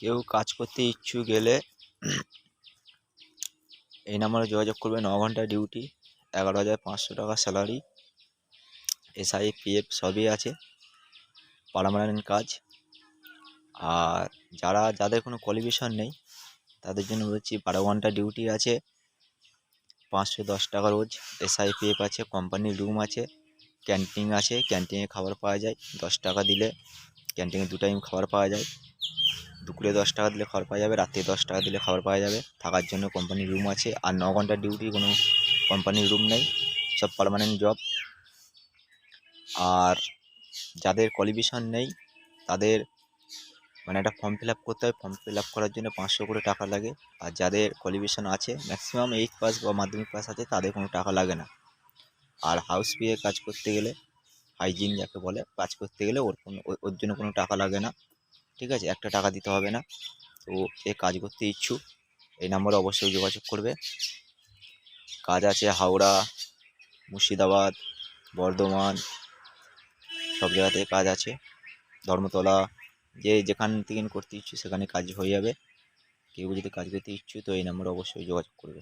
কেউ কাজ করতে ইচ্ছুক গেলে এই নাম্বারে যোগাযোগ করবে। 9 ঘন্টা ডিউটি, 11,500 টাকা স্যালারি, এসআই পিএফ সবই আছে, পার্মানেন্ট কাজ। আর যাদের কোনো কোয়ালিফিকেশন নেই তাদের জন্য বলছি 12 ঘন্টা ডিউটি আছে, 510 টাকা রোজ, এসআই পিএফ আছে, কোম্পানির রুম আছে, ক্যান্টিন আছে, ক্যান্টিনে খাবার পাওয়া যায়। 10 টাকা দিলে ক্যান্টিনে 2 টাইম খাবার পাওয়া যায়। দুপুরে 10 টাকা দিলে খাবার পাওয়া যাবে, রাত্রে 10 টাকা দিলে খাবার পাওয়া যাবে। থাকার জন্য কোম্পানির রুম আছে। আর 9 ঘন্টা ডিউটি, কোনো কোম্পানির রুম নেই, সব পার্মানেন্ট জব। আর যাদের কোয়ালিফিকেশন নেই তাদের মানে একটা ফর্ম ফিল আপ করতে হয়। ফর্ম ফিল আপ করার জন্য 500 করে টাকা লাগে। আর যাদের কোয়ালিফিকেশন আছে, ম্যাক্সিমাম 8 পাস বা মাধ্যমিক পাস আছে, তাদের কোনো টাকা লাগে না। আর হাউস পিএ কাজ করতে গেলে, হাইজিন যাকে বলে, কাজ করতে গেলে ওর জন্য কোনো টাকা লাগে না, ঠিক আছে? একটা টাকা দিতে হবে না। তো এ কাজ করতে ইচ্ছুক এই নম্বরে অবশ্যই যোগাযোগ করবে। কাজ আছে হাওড়া, মুর্শিদাবাদ, বর্ধমান, সব জায়গাতে কাজ আছে, ধর্মতলা, যেখান থেকে করতে ইচ্ছুক সেখানে কাজ হয়ে যাবে। কেউ যদি কাজ করতে ইচ্ছুক তো এই নম্বরে অবশ্যই যোগাযোগ করবে।